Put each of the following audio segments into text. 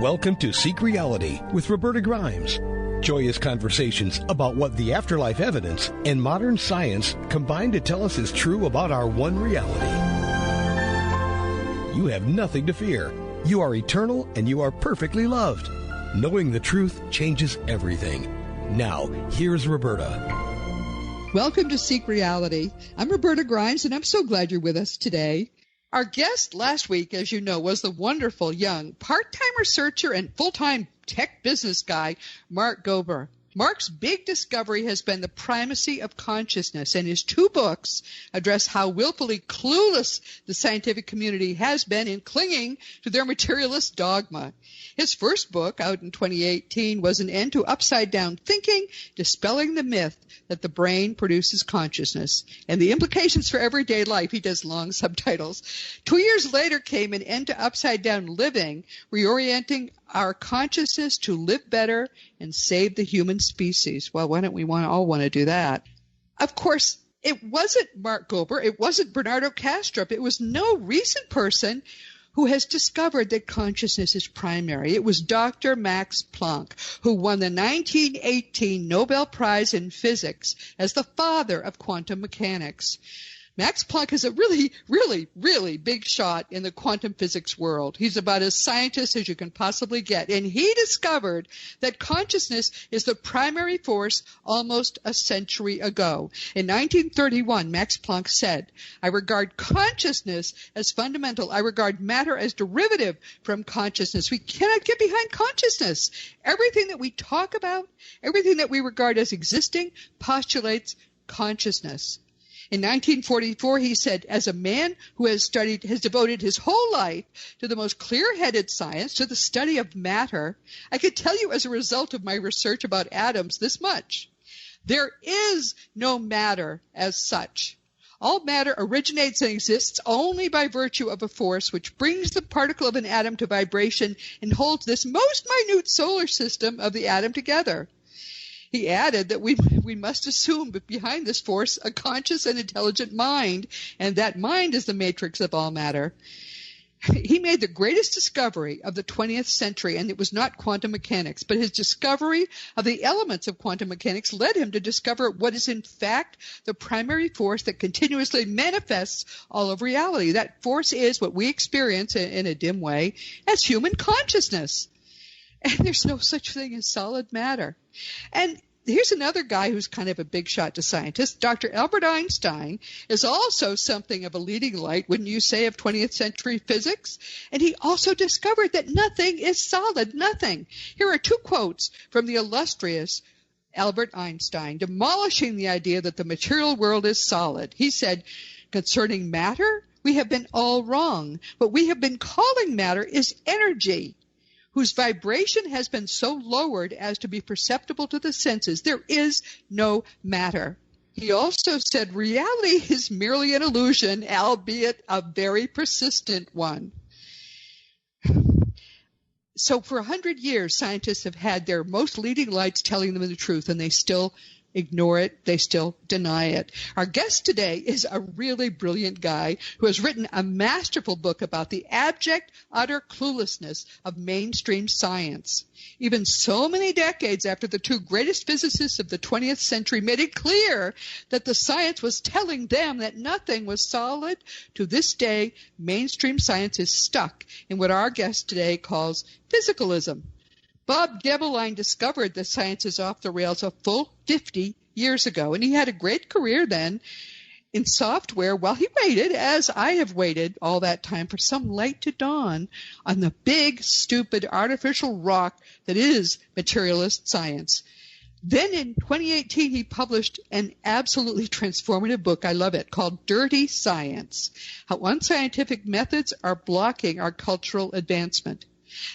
Welcome to Seek Reality with Roberta Grimes. Joyous conversations about what the afterlife evidence and modern science combine to tell us is true about our one reality. You have nothing to fear. You are eternal and you are perfectly loved. Knowing the truth changes everything. Now, here's Roberta. Welcome to Seek Reality. I'm Roberta Grimes, and I'm so glad you're with us today. Our guest last week, as you know, was the wonderful young part-time researcher and full-time tech business guy, Mark Gober. Mark's big discovery has been the primacy of consciousness, and his two books address how willfully clueless the scientific community has been in clinging to their materialist dogma. His first book, out in 2018, was An End to Upside-Down Thinking, Dispelling the Myth that the Brain Produces Consciousness, and the Implications for Everyday Life. He does long subtitles. 2 years later came An End to Upside-Down Living, Reorienting Our Consciousness to Live Better and Save the Human Species. Well, why don't we all want to do that? Of course, it wasn't Mark Gober. It wasn't Bernardo Kastrup. It was no recent person who has discovered that consciousness is primary. It was Dr. Max Planck, who won the 1918 Nobel Prize in Physics as the father of quantum mechanics. Max Planck is a really big shot in the quantum physics world. He's about as scientist as you can possibly get. And he discovered that consciousness is the primary force almost a century ago. In 1931, Max Planck said, "I regard consciousness as fundamental. I regard matter as derivative from consciousness. We cannot get behind consciousness. Everything that we talk about, everything that we regard as existing, postulates consciousness." In 1944, he said, "As a man who has devoted his whole life to the most clear-headed science, to the study of matter, I could tell you as a result of my research about atoms this much. There is no matter as such. All matter originates and exists only by virtue of a force which brings the particle of an atom to vibration and holds this most minute solar system of the atom together." He added that we must assume behind this force a conscious and intelligent mind, and that mind is the matrix of all matter. He made the greatest discovery of the 20th century, and it was not quantum mechanics, but his discovery of the elements of quantum mechanics led him to discover what is in fact the primary force that continuously manifests all of reality. That force is what we experience in a dim way as human consciousness. And there's no such thing as solid matter. And here's another guy who's kind of a big shot to scientists. Dr. Albert Einstein is also something of a leading light, wouldn't you say, of 20th century physics? And he also discovered that nothing is solid, nothing. Here are two quotes from the illustrious Albert Einstein, demolishing the idea that the material world is solid. He said, "Concerning matter, we have been all wrong. What we have been calling matter is energy, whose vibration has been so lowered as to be perceptible to the senses. There is no matter." He also said, "Reality is merely an illusion, albeit a very persistent one." So for 100 years, scientists have had their most leading lights telling them the truth, and they still ignore it. They still deny it. Our guest today is a really brilliant guy who has written a masterful book about the abject, utter cluelessness of mainstream science. Even so many decades after the two greatest physicists of the 20th century made it clear that the science was telling them that nothing was solid, to this day, mainstream science is stuck in what our guest today calls physicalism. Bob Gebelein discovered that science is off the rails a full 50 years ago, and he had a great career then in software while he waited, as I have waited all that time, for some light to dawn on the big, stupid, artificial rock that is materialist science. Then in 2018, he published an absolutely transformative book, I love it, called Dirty Science: How Unscientific Methods Are Blocking Our Cultural Advancement.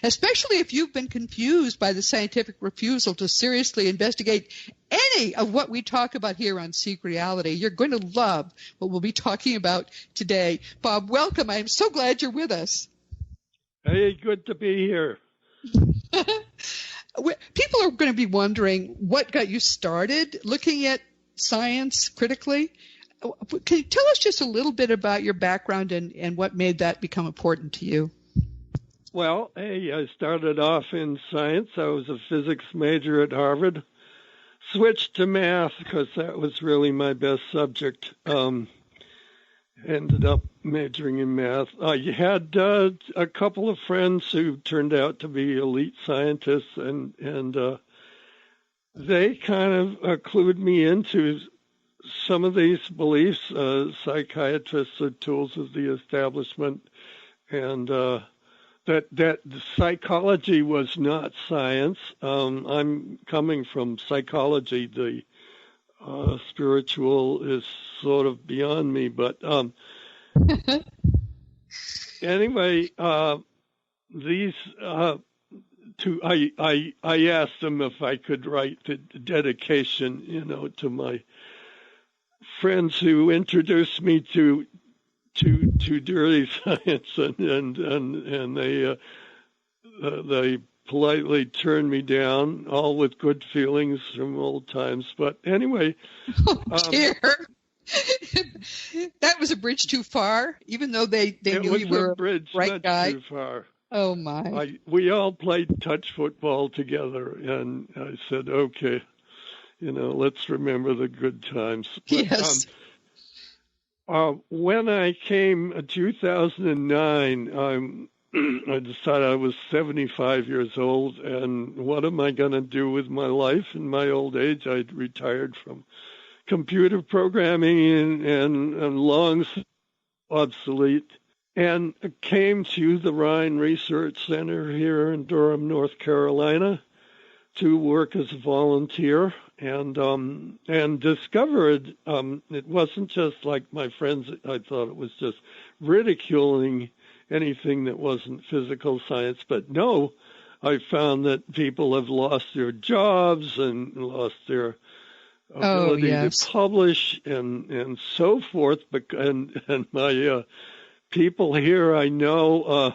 Especially if you've been confused by the scientific refusal to seriously investigate any of what we talk about here on Seek Reality, you're going to love what we'll be talking about today. Bob, welcome. I'm so glad you're with us. Hey, good to be here. People are going to be wondering what got you started looking at science critically. Can you tell us just a little bit about your background and what made that become important to you? Well, hey, I started off in science. I was a physics major at Harvard. Switched to math because that was really my best subject. Ended up majoring in math. I had a couple of friends who turned out to be elite scientists, and they kind of clued me into some of these beliefs. Psychiatrists are tools of the establishment, and that psychology was not science. I'm coming from psychology. The spiritual is sort of beyond me, but anyway, these I asked them if I could write the dedication, to my friends who introduced me to dirty science, and they politely turned me down, all with good feelings from old times. But anyway, dear. That was a bridge too far, even though they knew you were a right guy. Too far. Oh my! We all played touch football together, and I said, okay, let's remember the good times. But, yes. When I came in 2009, I decided I was 75 years old, and what am I going to do with my life in my old age? I'd retired from computer programming and long obsolete, and came to the Rhine Research Center here in Durham, North Carolina, to work as a volunteer, and discovered it wasn't just like my friends. I thought it was just ridiculing anything that wasn't physical science, but no, I found that people have lost their jobs and lost their ability to publish and so forth. And my people here, I know,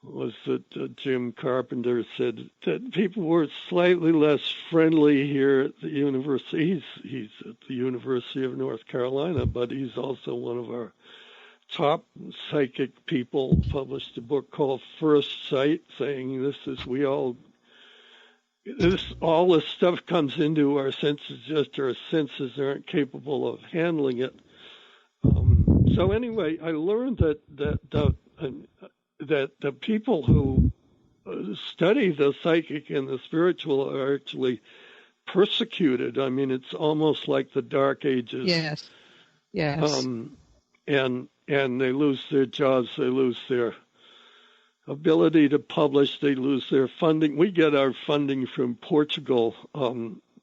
was that Jim Carpenter said that people were slightly less friendly here at the university. He's at the University of North Carolina, but he's also one of our top psychic people. Published a book called First Sight, saying all this stuff comes into our senses, just our senses aren't capable of handling it. So anyway, I learned that the people who study the psychic and the spiritual are actually persecuted. I mean, it's almost like the Dark Ages. Yes. And they lose their jobs, they lose their ability to publish, they lose their funding. We get our funding from Portugal.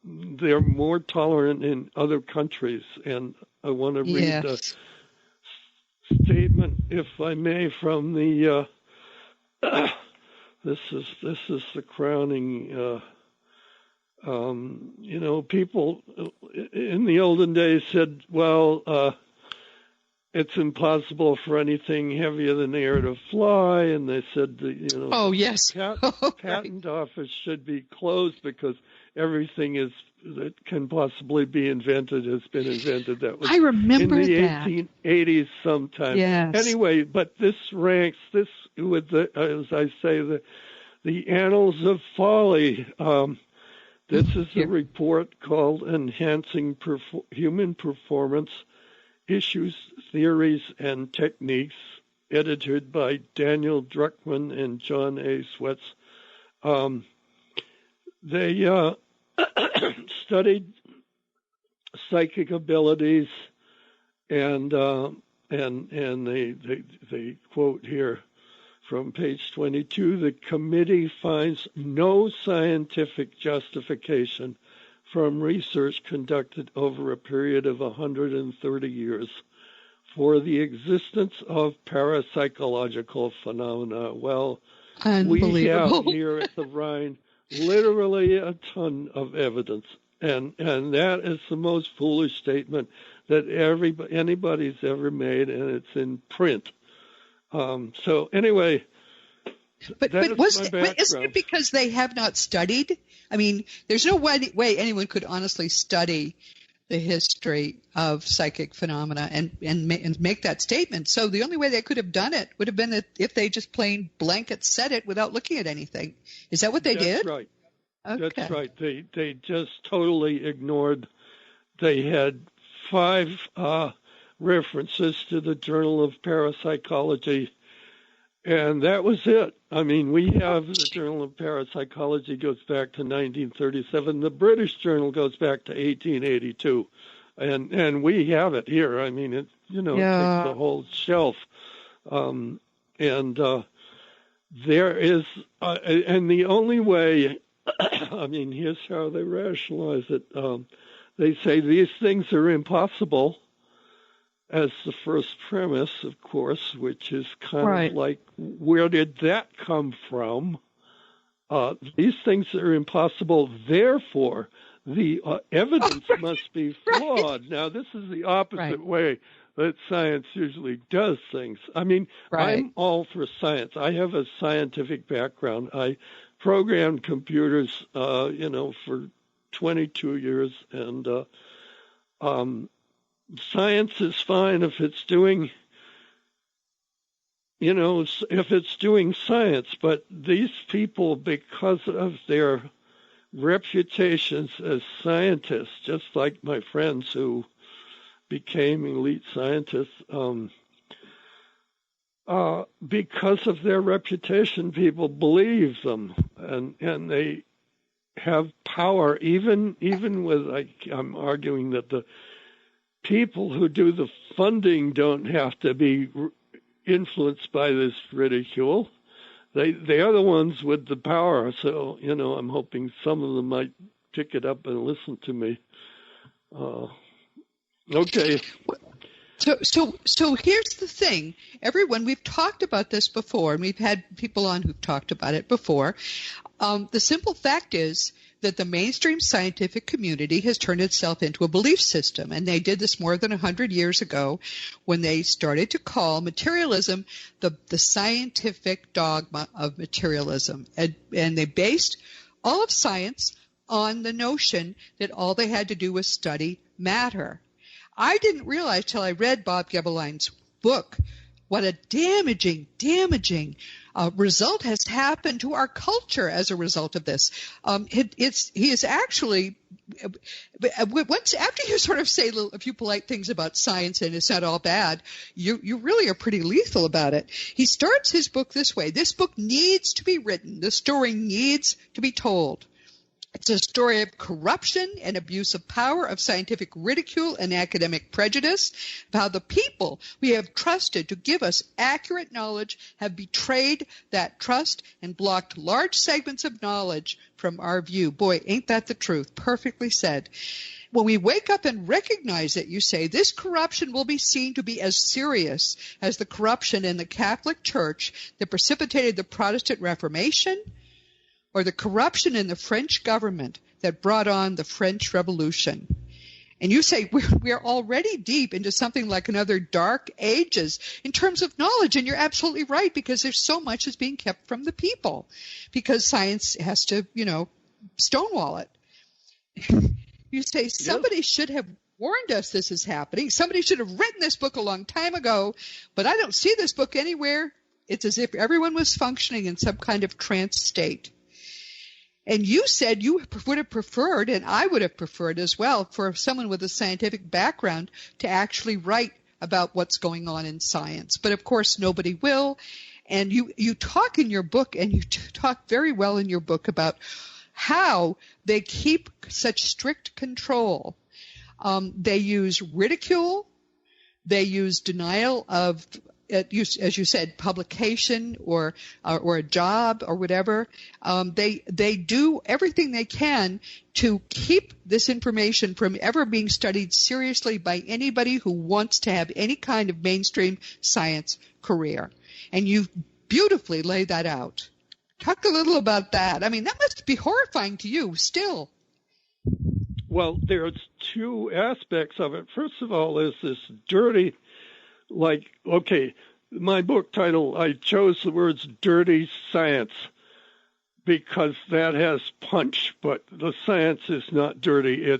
They're more tolerant in other countries, and I want to read the statement, if I may, from the this is the crowning. People in the olden days said, well, it's impossible for anything heavier than air to fly, and they said that, patent office should be closed because everything that can possibly be invented has been invented. That was I remember in the that. 1880s sometime. Yes. Anyway, but this ranks this with as I say, the Annals of Folly. This is a report called Enhancing Human Performance, Issues, Theories, and Techniques, edited by Daniel Druckmann and John A. Swetz. They studied psychic abilities, and they quote here from page 22: the committee finds no scientific justification from research conducted over a period of 130 years for the existence of parapsychological phenomena. Well, we have here at the Rhine literally a ton of evidence, and that is the most foolish statement that anybody's ever made, and it's in print. So anyway, but isn't it because they have not studied? I mean, there's no way anyone could honestly study the history of psychic phenomena and make that statement. So the only way they could have done it would have been that if they just plain blanket said it without looking at anything. Is that what they did? That's right. Okay. That's right. They just totally ignored. They had 5 references to the Journal of Parapsychology, and that was it. I mean, we have the Journal of Parapsychology goes back to 1937. The British Journal goes back to 1882, and we have it here. I mean, it takes the whole shelf, and there is, and the only way. I mean, here's how they rationalize it. They say these things are impossible as the first premise, of course, which is kind of like, where did that come from? These things are impossible, therefore the evidence must be flawed. Now, this is the opposite way that science usually does things. I mean, I'm all for science. I have a scientific background. I programmed computers, for 22 years, and science is fine if it's doing, if it's doing science, but these people, because of their reputations as scientists, just like my friends who became elite scientists, because of their reputation, people believe them, and they have power, even with, I'm arguing that the people who do the funding don't have to be influenced by this ridicule. They are the ones with the power, so, I'm hoping some of them might pick it up and listen to me. Okay. So here's the thing. Everyone, we've talked about this before, and we've had people on who've talked about it before. The simple fact is that the mainstream scientific community has turned itself into a belief system, and they did this more than 100 years ago when they started to call materialism the scientific dogma of materialism. And they based all of science on the notion that all they had to do was study matter. I didn't realize till I read Bob Gebelein's book what a damaging result has happened to our culture as a result of this. He is actually, after you sort of say a few polite things about science and it's not all bad, you really are pretty lethal about it. He starts his book this way. This book needs to be written. The story needs to be told. It's a story of corruption and abuse of power, of scientific ridicule and academic prejudice, of how the people we have trusted to give us accurate knowledge have betrayed that trust and blocked large segments of knowledge from our view. Boy, ain't that the truth? Perfectly said. When we wake up and recognize it, you say, this corruption will be seen to be as serious as the corruption in the Catholic Church that precipitated the Protestant Reformation, or the corruption in the French government that brought on the French Revolution. And you say we're already deep into something like another dark ages in terms of knowledge, and you're absolutely right, because there's so much that's being kept from the people, because science has to, stonewall it. You say somebody should have warned us this is happening. Somebody should have written this book a long time ago, but I don't see this book anywhere. It's as if everyone was functioning in some kind of trance state. And you said you would have preferred, and I would have preferred as well, for someone with a scientific background to actually write about what's going on in science. But, of course, nobody will. And you talk in your book, and you talk very well in your book about how they keep such strict control. They use ridicule. They use denial of, as you said, publication or a job or whatever. They do everything they can to keep this information from ever being studied seriously by anybody who wants to have any kind of mainstream science career. And you beautifully lay that out. Talk a little about that. I mean, that must be horrifying to you still. Well, there's 2 aspects of it. First of all, there's this dirty, my book title, I chose the words dirty science because that has punch, but the science is not dirty.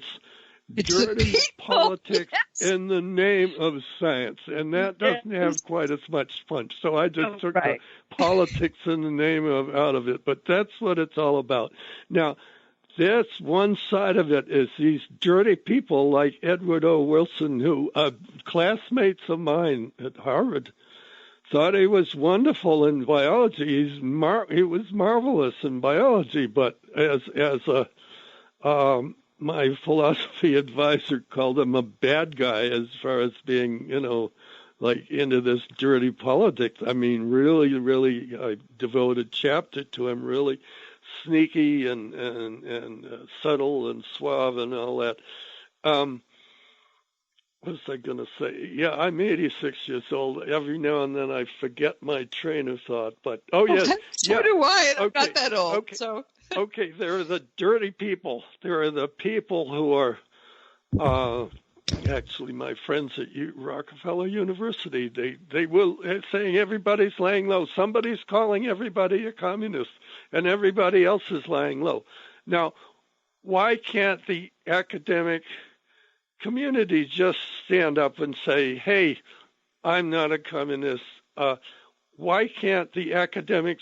It's dirty the politics yes. in the name of science, and that doesn't have quite as much punch. So I just took the politics in the name of out of it, but that's what it's all about. Now, that's one side of it is these dirty people like Edward O. Wilson, who classmates of mine at Harvard thought he was wonderful in biology. He was marvelous in biology, but as my philosophy advisor called him a bad guy as far as being, like into this dirty politics. I mean, really, I devoted chapter to him, really sneaky and subtle and suave and all that. What was I going to say? Yeah, I'm 86 years old. Every now and then I forget my train of thought. But, yes. So do I, and I'm not that old. Okay. So. Okay, there are the dirty people. There are the people who are actually my friends at Rockefeller University. They will saying everybody's laying low. Somebody's calling everybody a communist, and everybody else is laying low. Now, why can't the academic community just stand up and say, hey, I'm not a communist? Why can't the academic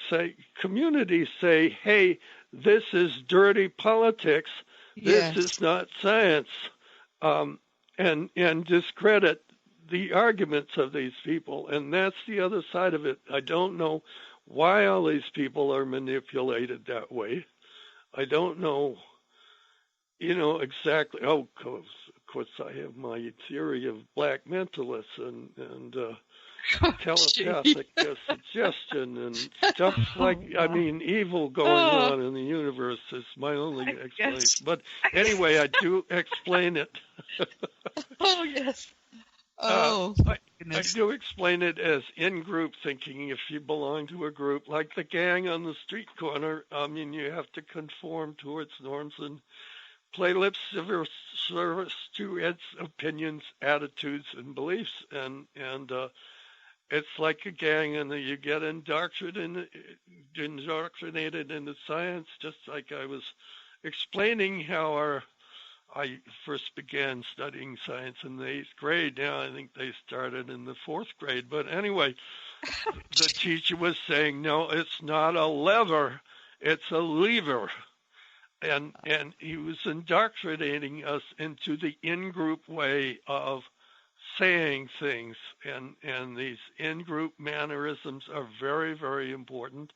community say, hey, this is dirty politics, this is not science, and discredit the arguments of these people? And that's the other side of it. I don't know why all these people are manipulated that way. I don't know, exactly. Of course, I have my theory of black mentalists and telepathic suggestion and stuff like, evil going on in the universe is my only explanation. But anyway, I do explain it. Oh, yes. I do explain it as in-group thinking. If you belong to a group, like the gang on the street corner, you have to conform towards norms and play lip service to its opinions, attitudes, and beliefs. And it's like a gang, and you get indoctrinated into science, just like I was explaining how I first began studying science in the 8th grade. Now I think they started in the 4th grade. But anyway, the teacher was saying, no, it's not a lever, it's a lever. And he was indoctrinating us into the in-group way of saying things, and these in-group mannerisms are very, very important,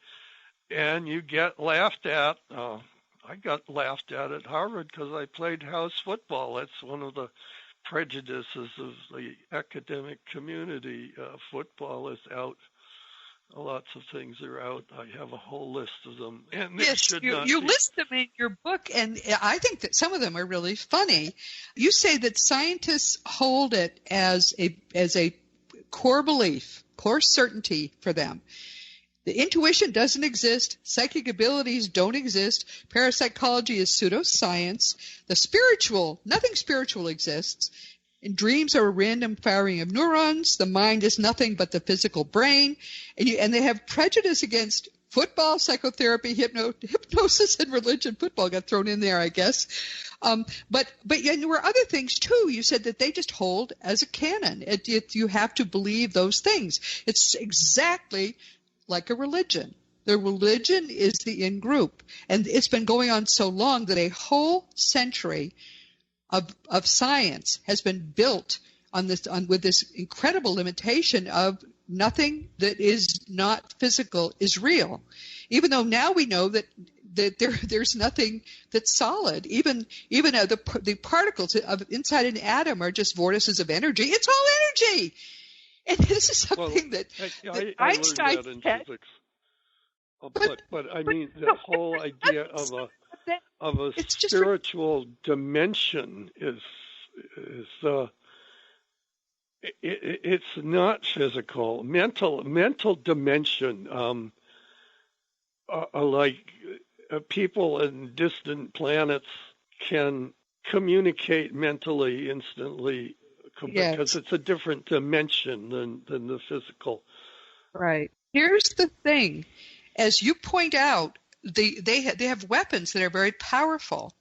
and you get laughed at. I got laughed at Harvard because I played house football. That's one of the prejudices of the academic community. Football is out. Lots of things are out. I have a whole list of them. And yes, you list them in your book, and I think that some of them are really funny. You say that scientists hold it as a core belief, core certainty for them. The intuition doesn't exist. Psychic abilities don't exist. Parapsychology is pseudoscience. Nothing spiritual exists. And dreams are a random firing of neurons. The mind is nothing but the physical brain. And they have prejudice against football, psychotherapy, hypnosis, and religion. Football got thrown in there, I guess. But there were other things too. You said that they just hold as a canon. You have to believe those things. It's exactly like a religion. The religion is the in-group. And it's been going on so long that a whole century of science has been built with this incredible limitation of nothing that is not physical is real, even though now we know that there's nothing that's solid. Even the particles of inside an atom are just vortices of energy. It's all energy, and this is something that Einstein learned that in physics. But I mean, the whole idea of a spiritual dimension it's not physical. Mental dimension, like people in distant planets can communicate mentally instantly, because it's a different dimension than the physical. Right. Here's the thing. As you point out, they have weapons that are very powerful.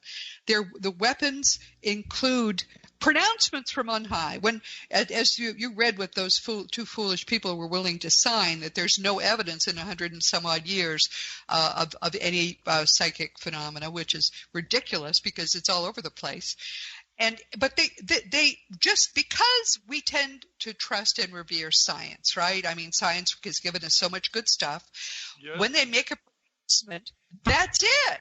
The weapons include pronouncements from on high. When, as you read what those two foolish people were willing to sign, that there's no evidence in 100 and some odd years of any psychic phenomena, which is ridiculous because it's all over the place. But they just, because we tend to trust and revere science, right? I mean, science has given us so much good stuff. Yes. When they make a pronouncement, that's it.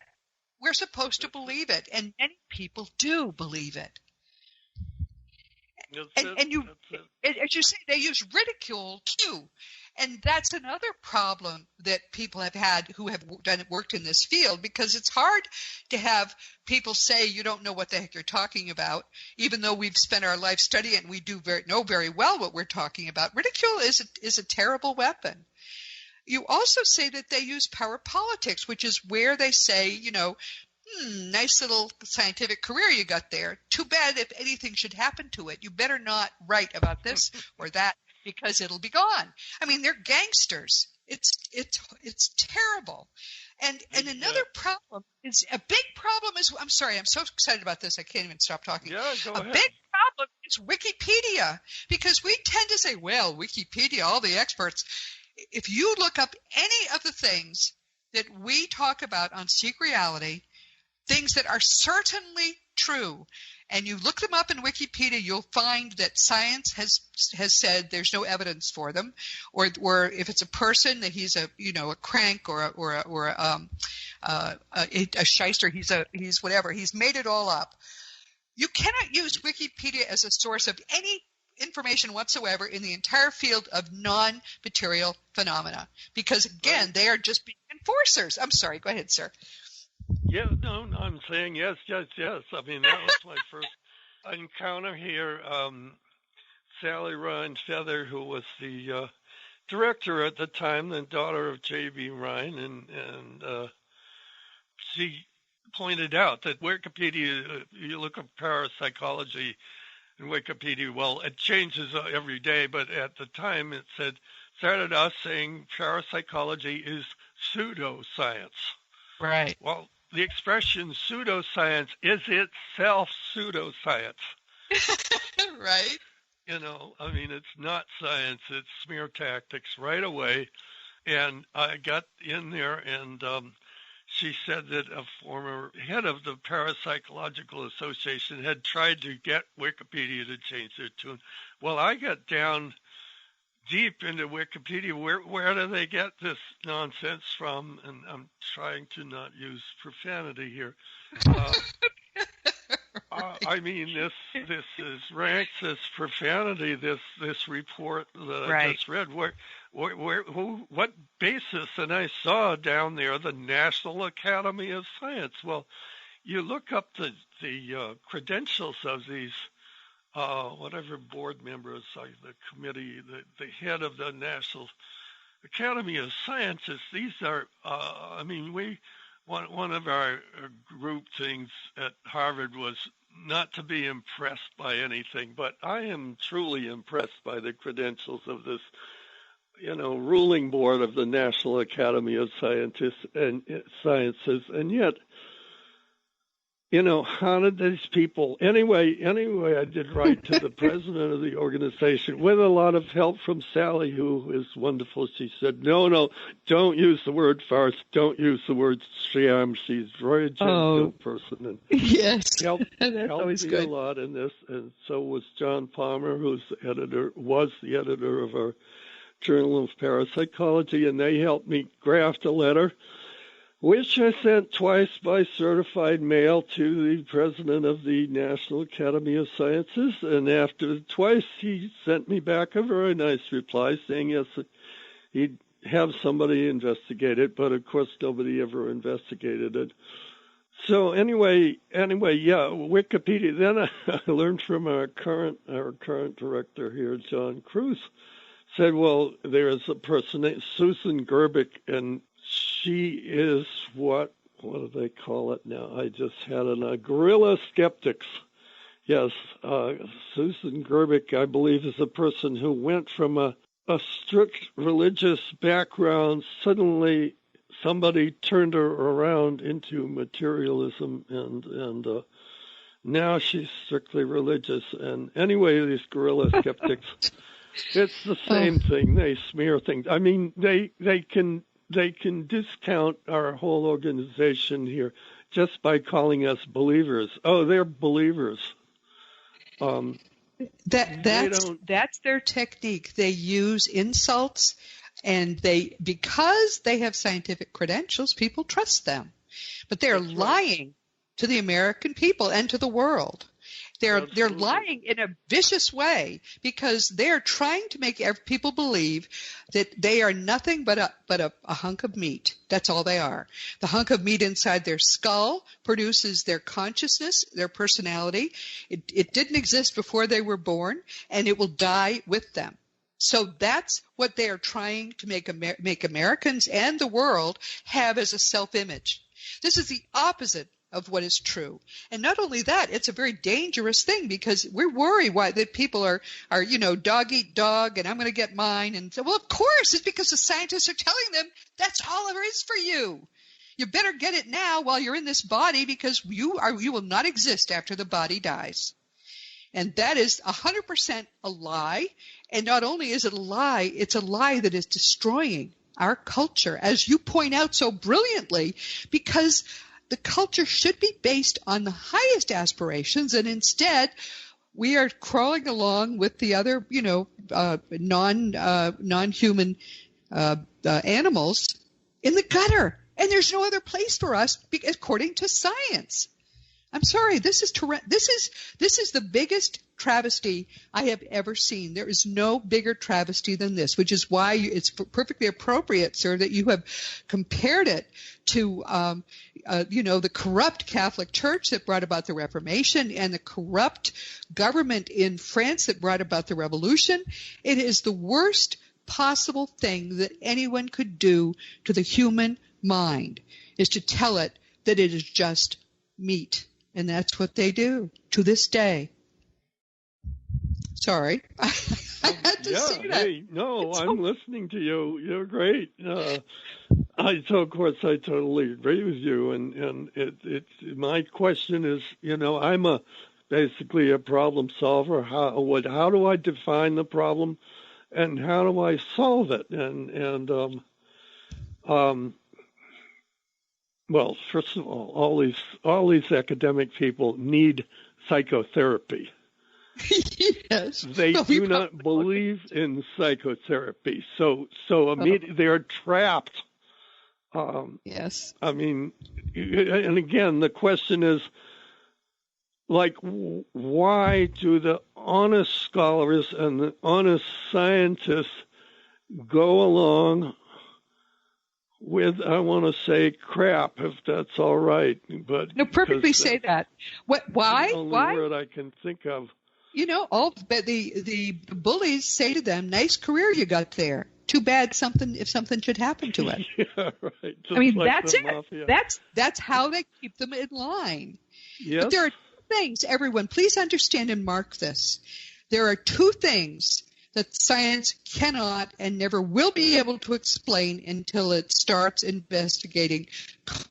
We're supposed to believe it, and many people do believe it. And you, as you say, they use ridicule too. And that's another problem that people have had who have worked in this field, because it's hard to have people say you don't know what the heck you're talking about, even though we've spent our life studying it and we do know very well what we're talking about. Ridicule is a terrible weapon. You also say that they use power politics, which is where they say, nice little scientific career you got there. Too bad if anything should happen to it. You better not write about this or that, because it'll be gone. I mean, they're gangsters. It's terrible. And another problem is, a big problem is, I'm sorry, I'm so excited about this, I can't even stop talking. Yeah, go ahead. A big problem is Wikipedia, because we tend to say, well, Wikipedia, all the experts. If you look up any of the things that we talk about on Seek Reality, things that are certainly true, and you look them up in Wikipedia, you'll find that science has said there's no evidence for them, or if it's a person, that he's a crank or a shyster, he's whatever, he's made it all up. You cannot use Wikipedia as a source of any information whatsoever in the entire field of non-material phenomena, because again, they are just being enforcers. I'm sorry, go ahead, sir. Yeah, no, I'm saying yes. I mean, that was my first encounter here. Sally Ryan Feather, who was the director at the time, the daughter of J.B. Ryan, and she pointed out that Wikipedia, you look up parapsychology in Wikipedia, well, it changes every day, but at the time it started us saying parapsychology is pseudoscience. Right. Well, the expression pseudoscience is itself pseudoscience. Right. I mean, it's not science, it's smear tactics right away. And I got in there, and she said that a former head of the Parapsychological Association had tried to get Wikipedia to change their tune. Well, I got down deep into Wikipedia. Where do they get this nonsense from? And I'm trying to not use profanity here. I mean, this is ranks as profanity. This report that I just read. What basis? And I saw down there the National Academy of Science. Well, you look up the credentials of these. Whatever board members, like the committee, the head of the National Academy of Sciences, these are, one of our group things at Harvard was not to be impressed by anything, but I am truly impressed by the credentials of this, ruling board of the National Academy of Sciences, and yet, how did these people, anyway, I did write to the president of the organization with a lot of help from Sally, who is wonderful. She said, no, don't use the word farce. Don't use the word sham. She's a very gentle person. And yes, helped always me good. a lot in this. And so was John Palmer, was the editor of our Journal of Parapsychology, and they helped me draft a letter, which I sent twice by certified mail to the president of the National Academy of Sciences. And after twice, he sent me back a very nice reply saying, yes, he'd have somebody investigate it. But, of course, nobody ever investigated it. So anyway, yeah, Wikipedia. Then I learned from our current director here, John Cruz, said, well, there's a person named Susan Gerbic, and she is what do they call it now? I just had guerrilla skeptics. Yes, Susan Gerbic, I believe, is a person who went from a strict religious background, suddenly somebody turned her around into materialism, and now she's strictly religious. And anyway, these guerrilla skeptics, it's the same thing. They smear things. I mean, they can discount our whole organization here just by calling us believers. Oh, they're believers. That's their technique. They use insults, and because they have scientific credentials, people trust them. But they're lying to the American people and to the world. They're lying in a vicious way because they're trying to make people believe that they are nothing but a hunk of meat. That's all they are. The hunk of meat inside their skull produces their consciousness, their personality. It didn't exist before they were born, and it will die with them. So that's what they are trying to make Americans and the world have as a self-image. This is the opposite of what is true. And not only that, it's a very dangerous thing because we worry that people are dog eat dog and I'm going to get mine. And so, well, of course, it's because the scientists are telling them that's all there is for you. You better get it now while you're in this body because you will not exist after the body dies. And that is 100% a lie. And not only is it a lie, it's a lie that is destroying our culture, as you point out so brilliantly, because the culture should be based on the highest aspirations, and instead we are crawling along with the other, non-human animals in the gutter, and there's no other place for us according to science. I'm sorry, this is the biggest travesty I have ever seen. There is no bigger travesty than this, which is why it's perfectly appropriate, sir, that you have compared it to, the corrupt Catholic Church that brought about the Reformation and the corrupt government in France that brought about the Revolution. It is the worst possible thing that anyone could do to the human mind, is to tell it that it is just meat. And that's what they do to this day. Sorry. I had to say that. Hey, no, I'm listening to you. You're great. Of course, I totally agree with you. And my question is, I'm basically a problem solver. How do I define the problem, and how do I solve it? Well, first of all these academic people need psychotherapy. Yes. They do not believe in psychotherapy. So immediately they're trapped. Yes. I mean, and again, the question is, why do the honest scholars and the honest scientists go along with, I want to say, crap, if that's all right? But no, perfectly say that. Why? The only word I can think of. All the bullies say to them, "Nice career you got there. Too bad if something should happen to it." Yeah, right. I mean, that's it. Mafia. That's how they keep them in line. Yes. But there are two things, everyone, please understand and mark this. There are two things that science cannot and never will be able to explain until it starts investigating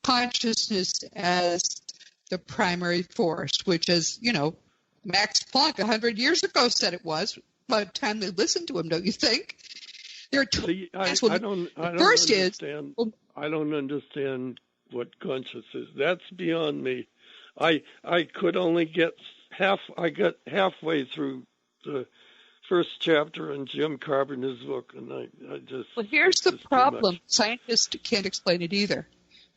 consciousness as the primary force, which is, Max Planck 100 years ago said it was. By the time they listened to him, don't you think? There are two. See, I don't understand what consciousness is. That's beyond me. I could only get I got halfway through the first chapter in Jim Carpenter's book, and I just. Well, here's the problem: scientists can't explain it either.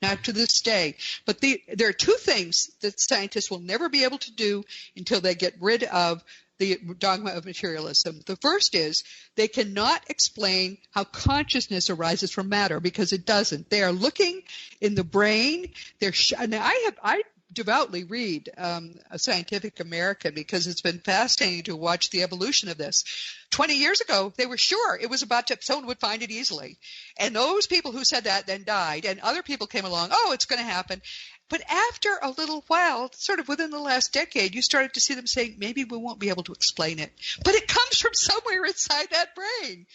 Not to this day. But there are two things that scientists will never be able to do until they get rid of the dogma of materialism. The first is they cannot explain how consciousness arises from matter, because it doesn't. They are looking in the brain. Now I devoutly read a Scientific American because it's been fascinating to watch the evolution of this. 20 years ago, they were sure it was someone would find it easily. And those people who said that then died, and other people came along, it's going to happen. But after a little while, sort of within the last decade, you started to see them saying, maybe we won't be able to explain it. But it comes from somewhere inside that brain.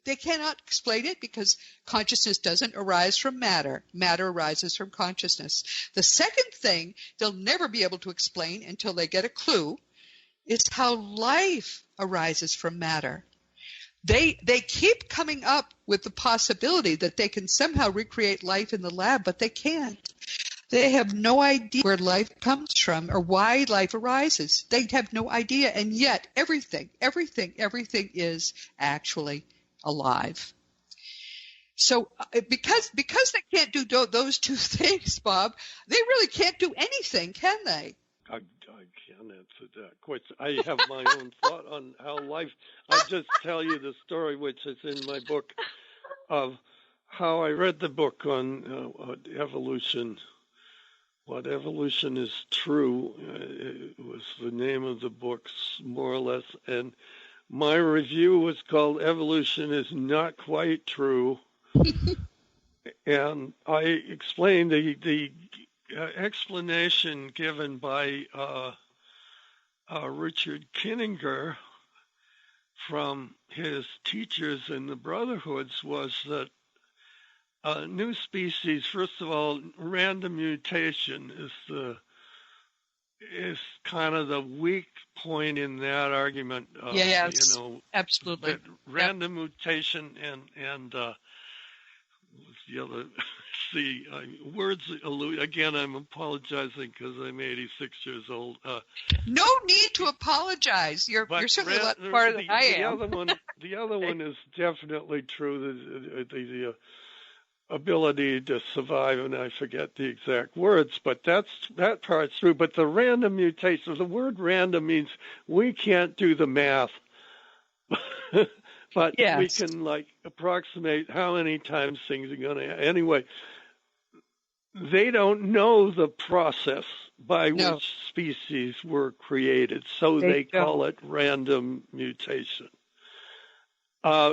They cannot explain it because consciousness doesn't arise from matter. Matter arises from consciousness. The second thing they'll never be able to explain until they get a clue is how life arises from matter. They keep coming up with the possibility that they can somehow recreate life in the lab, but they can't. They have no idea where life comes from or why life arises. They have no idea, and yet everything is actually alive. So because they can't do those two things, Bob, they really can't do anything, can they? I can't answer that. Of course, I have my own thought on how life. I just tell you the story, which is in my book, of how I read the book on evolution. What Evolution is True, it was the name of the book, more or less, and my review was called Evolution is Not Quite True. And I explained the explanation given by Richard Kinninger from his teachers in the Brotherhoods was that new species, first of all, random mutation is kind of the weak point in that argument. Yes, absolutely. Random mutation and the other. See, words allude. Again, I'm apologizing because I'm 86 years old. No need to apologize. You're certainly a lot smarter than I am. The other one is definitely true. The ability to survive, and I forget the exact words, but that part's true. But the random mutation, the word random means we can't do the math, but yes, we can approximate how many times things are going to. Anyway, they don't know the process by which species were created, so they call it random mutation.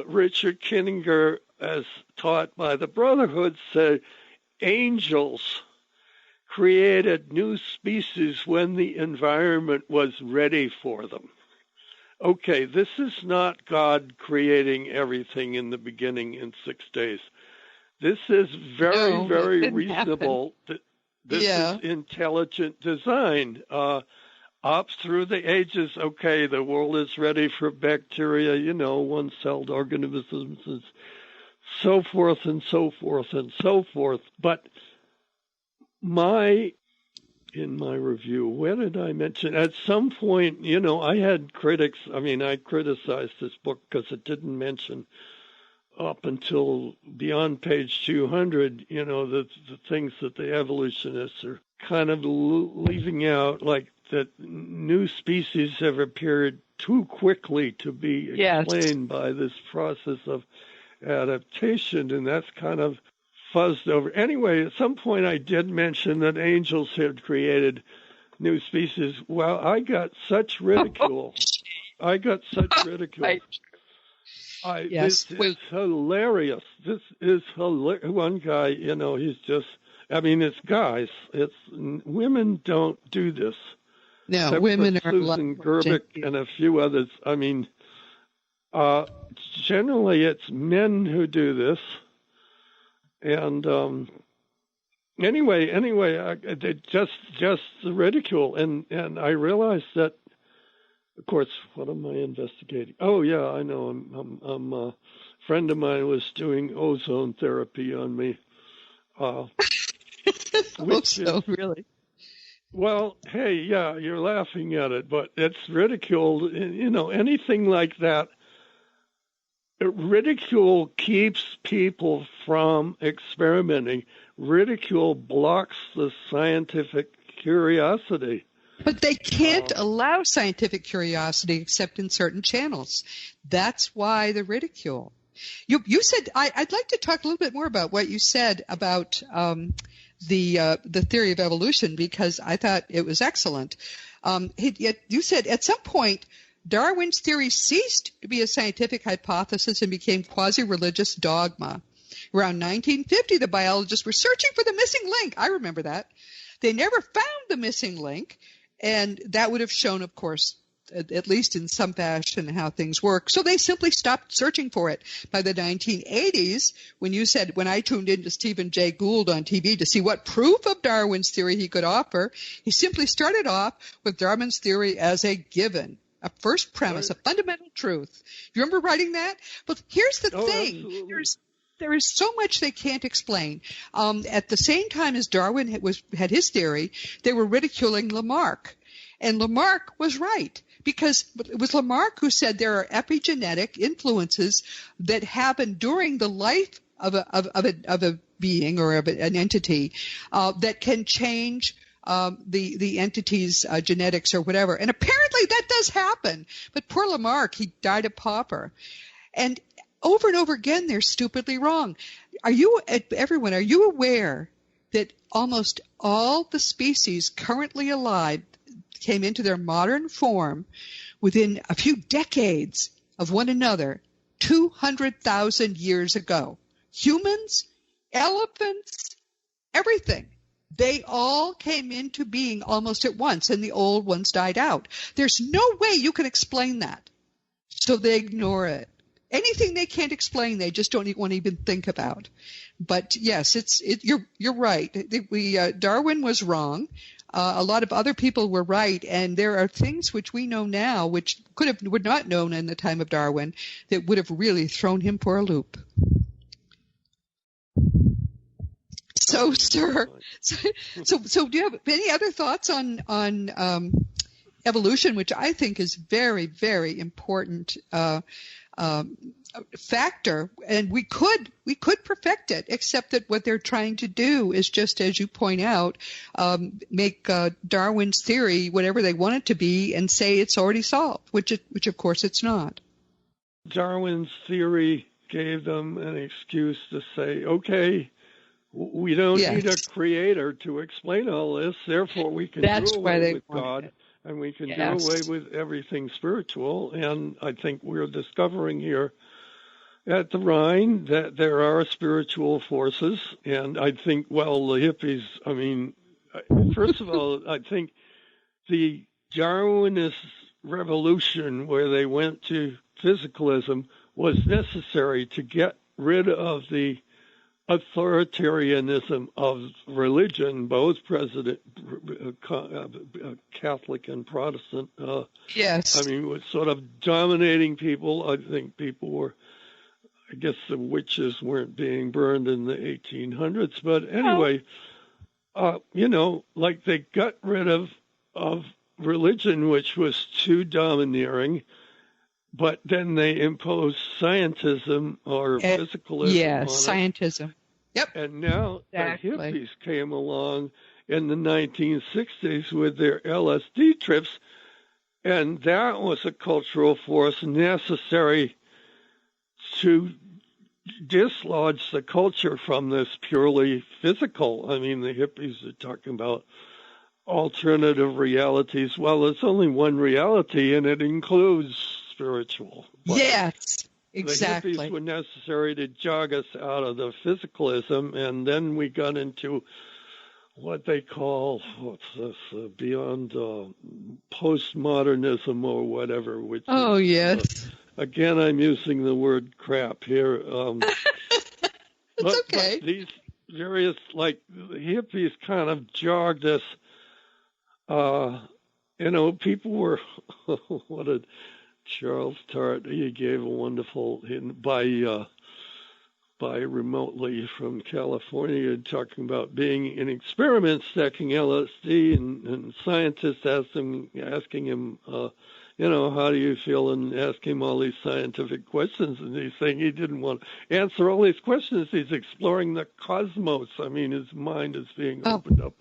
Richard Kinninger, as taught by the Brotherhood, said angels created new species when the environment was ready for them. Okay, this is not God creating everything in the beginning in 6 days. This is very reasonable. This is intelligent design. Up through the ages, okay, the world is ready for bacteria, one-celled organisms, and so forth and so forth and so forth. But in my review, where did I mention? At some point, I had critics. I mean, I criticized this book because it didn't mention up until beyond page 200, the things that the evolutionists are kind of leaving out, like that new species have appeared too quickly to be explained by this process of adaptation, and that's kind of fuzzed over. Anyway, at some point I did mention that angels had created new species. Well, I got such ridicule. This is hilarious. This is hilarious. One guy, he's just, it's guys. Women don't do this. No, women are Susan Gerbic and a few others. Generally it's men who do this. And anyway, just the ridicule. And I realized that, of course, what am I investigating? Oh, yeah, I know. A friend of mine was doing ozone therapy on me. Really? Well, hey, yeah, you're laughing at it, but it's ridiculed. Anything like that. Ridicule keeps people from experimenting. Ridicule blocks the scientific curiosity. But they can't allow scientific curiosity except in certain channels. That's why the ridicule. You said, I'd like to talk a little bit more about what you said about the theory of evolution, because I thought it was excellent. You said at some point Darwin's theory ceased to be a scientific hypothesis and became quasi-religious dogma. Around 1950, the biologists were searching for the missing link. I remember that. They never found the missing link, and that would have shown, of course, at least in some fashion, how things work. So they simply stopped searching for it. By the 1980s, when I tuned in to Stephen Jay Gould on TV to see what proof of Darwin's theory he could offer, he simply started off with Darwin's theory as a given, a first premise, a fundamental truth. You remember writing that? But here's the thing. Absolutely. There is so much they can't explain. At the same time as Darwin had his theory, they were ridiculing Lamarck. And Lamarck was right, because it was Lamarck who said there are epigenetic influences that happen during the life of a being or of an entity that can change the entity's genetics or whatever. And apparently that does happen. But poor Lamarck, he died a pauper. And over again, they're stupidly wrong. Everyone, are you aware that almost all the species currently alive came into their modern form within a few decades of one another 200,000 years ago? Humans, elephants, everything. They all came into being almost at once, and the old ones died out. There's no way you can explain that. So they ignore it. Anything they can't explain, they just don't want to even think about. But yes, you're right. Darwin was wrong. A lot of other people were right, and there are things which we know now which were not known in the time of Darwin that would have really thrown him for a loop. So, sir, so do you have any other thoughts on evolution, which I think is very, very important factor, and we could perfect it, except that what they're trying to do is just, as you point out, make Darwin's theory whatever they want it to be and say it's already solved, which of course it's not. Darwin's theory gave them an excuse to say, okay, we don't need a creator to explain all this, therefore we can do away with God. And we can do away with everything spiritual. And I think we're discovering here at the Rhine that there are spiritual forces. And I think, the hippies, first of all, I think the Darwinist revolution where they went to physicalism was necessary to get rid of the authoritarianism of religion, both Catholic and Protestant. Yes. Was sort of dominating people. I think people were, I guess the witches weren't being burned in the 1800s, but anyway, they got rid of religion, which was too domineering, but then they imposed scientism or physicalism. Yes, scientism. Yep. And now the hippies came along in the 1960s with their LSD trips, and that was a cultural force necessary to dislodge the culture from this purely physical. The hippies are talking about alternative realities. Well, it's only one reality, and it includes spiritual. But yes, exactly. The hippies were necessary to jog us out of the physicalism, and then we got into what they call, beyond postmodernism or whatever. Which yes. Again, I'm using the word crap here. It's okay. But these various, hippies kind of jogged us. People were, what did Charles Tart, he gave a wonderful, by remotely from California, talking about being in experiments stacking LSD, and scientists asking him, how do you feel, and asking him all these scientific questions, and he's saying he didn't want to answer all these questions. He's exploring the cosmos. His mind is being opened up.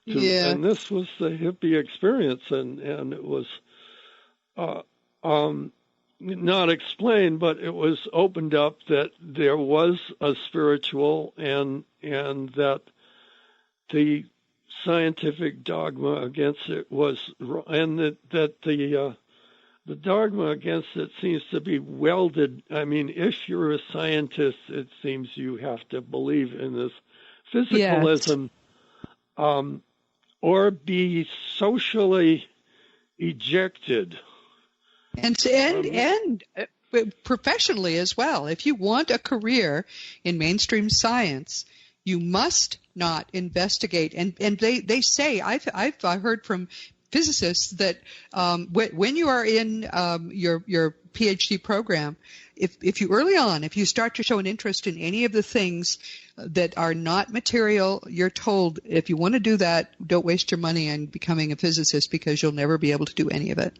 And this was the hippie experience, and it was not explained, but it was opened up that there was a spiritual, and that the scientific dogma against it was, and that the dogma against it seems to be welded. If you're a scientist, it seems you have to believe in this physicalism, or be socially ejected And professionally as well. If you want a career in mainstream science, you must not investigate. And they say, I've heard from physicists that when you are in your PhD program, if you early on, if you start to show an interest in any of the things that are not material, you're told, if you want to do that, don't waste your money on becoming a physicist because you'll never be able to do any of it.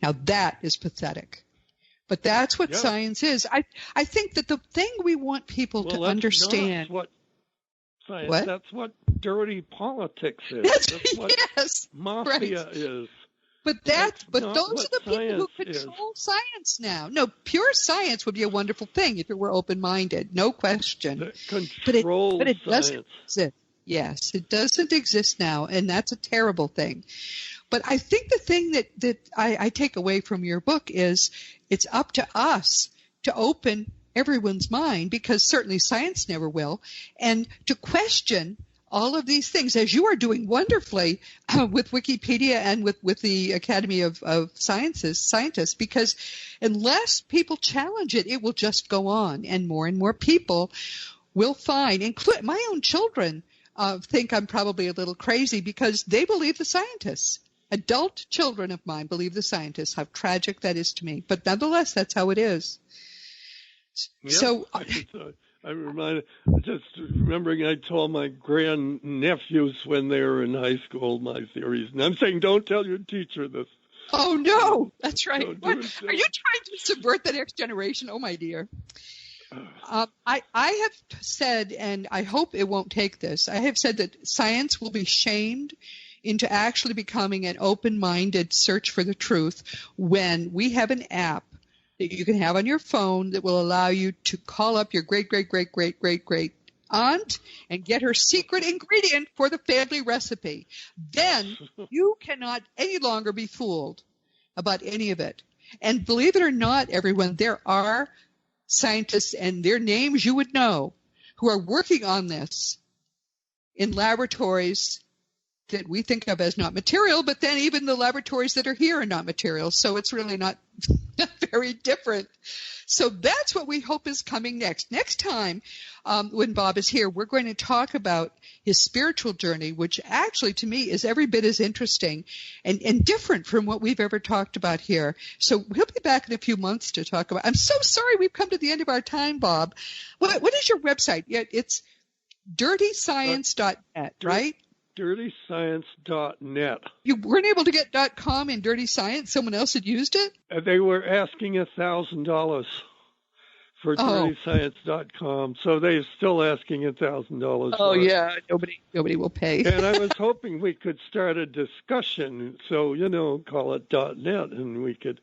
Now that is pathetic. But that's what science is. I think that the thing we want people to understand. That's what dirty politics is. That's what mafia is. But those are the people who control science now. No, pure science would be a wonderful thing if it were open-minded, no question. But it doesn't exist. Yes, it doesn't exist now, and that's a terrible thing. But I think the thing that I take away from your book is it's up to us to open everyone's mind, because certainly science never will, and to question all of these things, as you are doing wonderfully with Wikipedia and with the Academy of Scientists, because unless people challenge it, it will just go on, and more people will find, including my own children, think I'm probably a little crazy because they believe the scientists. Adult children of mine believe the scientists. How tragic that is to me. But nonetheless, that's how it is. Yep. So just remembering I told my grandnephews when they were in high school my theories. And I'm saying, don't tell your teacher this. Oh, no. That's right. Are you trying to subvert the next generation? Oh, my dear. I have said, and I hope it won't take this, I have said that science will be shamed into actually becoming an open-minded search for the truth when we have an app that you can have on your phone that will allow you to call up your great aunt and get her secret ingredient for the family recipe. Then you cannot any longer be fooled about any of it. And believe it or not, everyone, there are scientists, and their names you would know, who are working on this in laboratories that we think of as not material, but then even the laboratories that are here are not material. So it's really not very different. So that's what we hope is coming next. Next time, when Bob is here, we're going to talk about his spiritual journey, which actually to me is every bit as interesting and different from what we've ever talked about here. So we'll be back in a few months to talk about. I'm so sorry we've come to the end of our time, Bob. What is your website? It's dirtyscience.net, right? dirtyscience.net. You weren't able to get .com in Dirty Science? Someone else had used it? They were asking $1,000 for dirtyscience.com, so they're still asking $1,000. Oh, yeah, nobody will pay. And I was hoping we could start a discussion, so, call it .net, and we could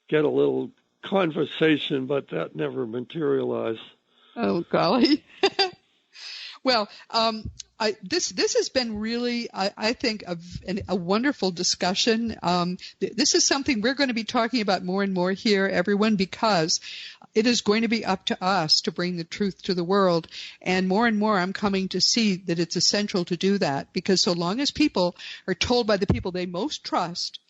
get a little conversation, but that never materialized. Oh, golly. Well, this has been really, I think, a wonderful discussion. This is something we're going to be talking about more and more here, everyone, because it is going to be up to us to bring the truth to the world. And more I'm coming to see that it's essential to do that, because so long as people are told by the people they most trust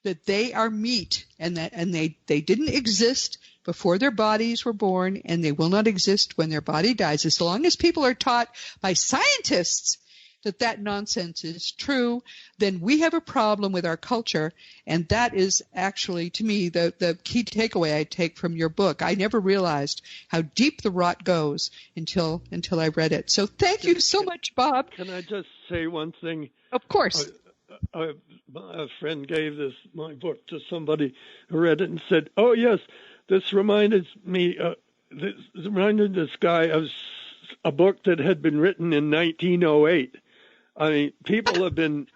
that they are meat and they didn't exist before their bodies were born, and they will not exist when their body dies. As long as people are taught by scientists that nonsense is true, then we have a problem with our culture, and that is actually, to me, the key takeaway I take from your book. I never realized how deep the rot goes until I read it. So thank you so much, Bob. Can I just say one thing? Of course. A friend gave my book to somebody who read it and said, "Oh yes, this reminded me. This reminded this guy of a book that had been written in 1908." I mean, people have been,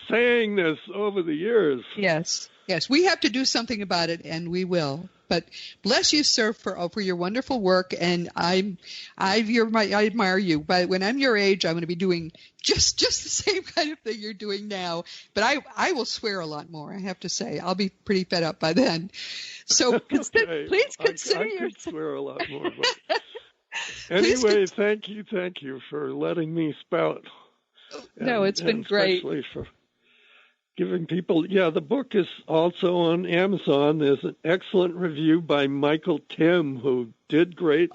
saying this over the years. Yes, we have to do something about it, and we will. But bless you, sir, for your wonderful work, and I admire you. But when I'm your age, I'm going to be doing just the same kind of thing you're doing now. But I will swear a lot more, I have to say. I'll be pretty fed up by then. So okay. Please consider I could swear a lot more. But anyway, thank you for letting me spout. No, it's been great. Especially for giving people, the book is also on Amazon. There's an excellent review by Michael Tim, who did great.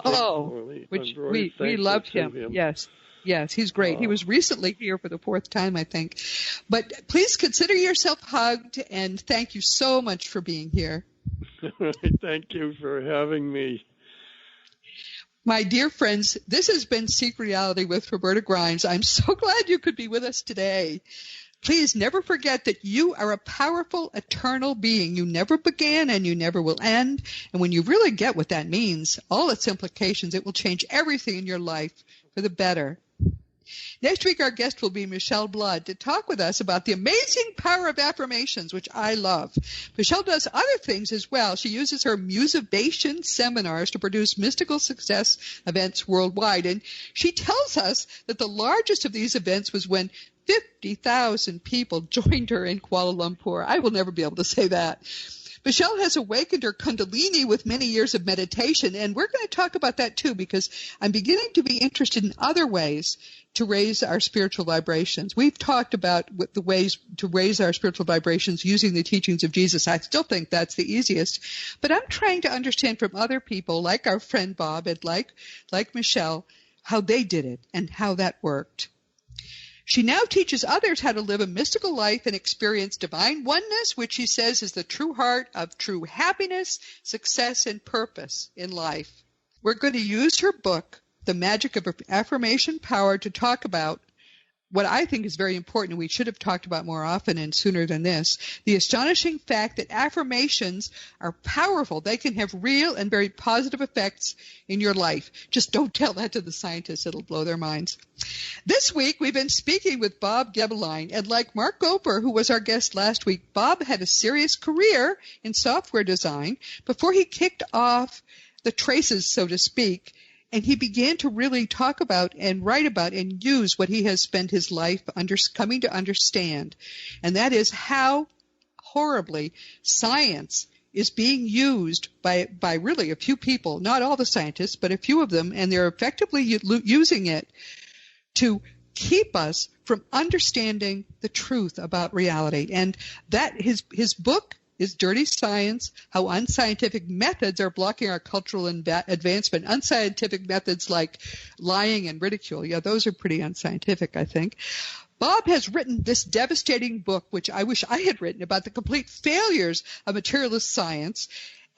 Which we loved him. Yes, he's great. He was recently here for the 4th time, I think. But please consider yourself hugged, and thank you so much for being here. Thank you for having me. My dear friends, this has been Seek Reality with Roberta Grimes. I'm so glad you could be with us today. Please never forget that you are a powerful, eternal being. You never began and you never will end. And when you really get what that means, all its implications, it will change everything in your life for the better. Next week, our guest will be Michelle Blood to talk with us about the amazing power of affirmations, which I love. Michelle does other things as well. She uses her Musivation seminars to produce mystical success events worldwide. And she tells us that the largest of these events was when 50,000 people joined her in Kuala Lumpur. I will never be able to say that. Michelle has awakened her Kundalini with many years of meditation, and we're going to talk about that too, because I'm beginning to be interested in other ways to raise our spiritual vibrations. We've talked about the ways to raise our spiritual vibrations using the teachings of Jesus. I still think that's the easiest, but I'm trying to understand from other people, like our friend Bob and like Michelle, how they did it and how that worked. She now teaches others how to live a mystical life and experience divine oneness, which she says is the true heart of true happiness, success, and purpose in life. We're going to use her book, The Magic of Affirmation Power, to talk about what I think is very important, and we should have talked about more often and sooner than this, the astonishing fact that affirmations are powerful. They can have real and very positive effects in your life. Just don't tell that to the scientists. It'll blow their minds. This week, we've been speaking with Bob Gebelein, and like Mark Goper, who was our guest last week, Bob had a serious career in software design before he kicked off the traces, so to speak, and he began to really talk about and write about and use what he has spent his life coming to understand. And that is how horribly science is being used by really a few people, not all the scientists, but a few of them, and they're effectively using it to keep us from understanding the truth about reality. And that his book is Dirty Science, How Unscientific Methods Are Blocking Our Cultural Advancement. Unscientific methods like lying and ridicule. Yeah, those are pretty unscientific, I think. Bob has written this devastating book, which I wish I had written, about the complete failures of materialist science.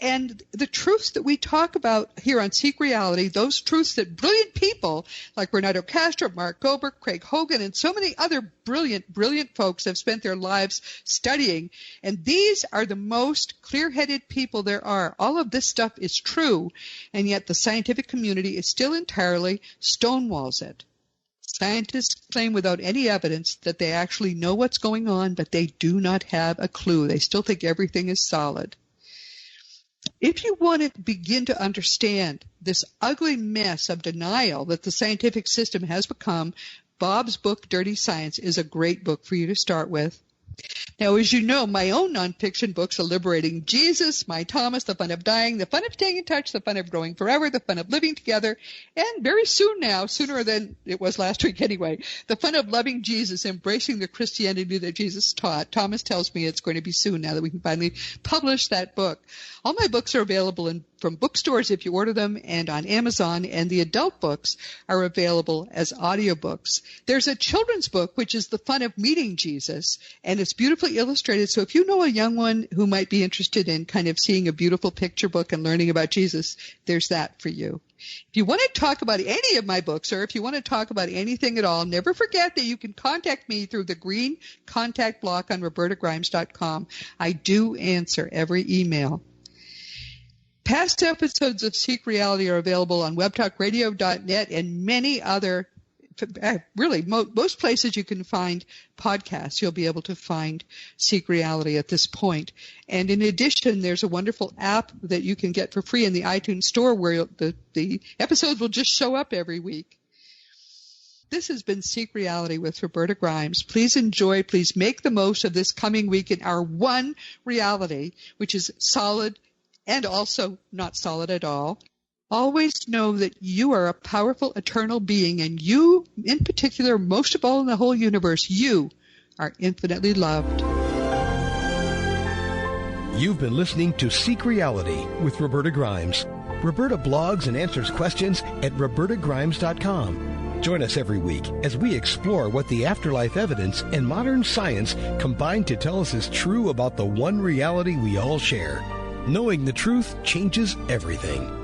And the truths that we talk about here on Seek Reality, those truths that brilliant people like Bernardo Castro, Mark Gober, Craig Hogan, and so many other brilliant, brilliant folks have spent their lives studying. And these are the most clear-headed people there are. All of this stuff is true, and yet the scientific community is still entirely stonewalls it. Scientists claim without any evidence that they actually know what's going on, but they do not have a clue. They still think everything is solid. If you want to begin to understand this ugly mess of denial that the scientific system has become, Bob's book, Dirty Science, is a great book for you to start with. Now, as you know, my own nonfiction books are Liberating Jesus, My Thomas, The Fun of Dying, The Fun of Staying in Touch, The Fun of Growing Forever, The Fun of Living Together, and very soon now, sooner than it was last week anyway, The Fun of Loving Jesus, Embracing the Christianity that Jesus taught. Thomas tells me it's going to be soon now that we can finally publish that book. All my books are available from bookstores if you order them and on Amazon, and the adult books are available as audiobooks. There's a children's book, which is The Fun of Meeting Jesus, and it's beautifully illustrated. So if you know a young one who might be interested in kind of seeing a beautiful picture book and learning about Jesus, there's that for you. If you want to talk about any of my books, or if you want to talk about anything at all, never forget that you can contact me through the green contact block on robertagrimes.com. I do answer every email. Past episodes of Seek Reality are available on webtalkradio.net and many other, really most places you can find podcasts. You'll be able to find Seek Reality at this point. And in addition, there's a wonderful app that you can get for free in the iTunes store where the episodes will just show up every week. This has been Seek Reality with Roberta Grimes. Please enjoy, please make the most of this coming week in our one reality, which is solid and also not solid at all. Always know that you are a powerful, eternal being, and you, in particular, most of all in the whole universe, you are infinitely loved. You've been listening to Seek Reality with Roberta Grimes. Roberta blogs and answers questions at robertagrimes.com. Join us every week as we explore what the afterlife evidence and modern science combine to tell us is true about the one reality we all share. Knowing the truth changes everything.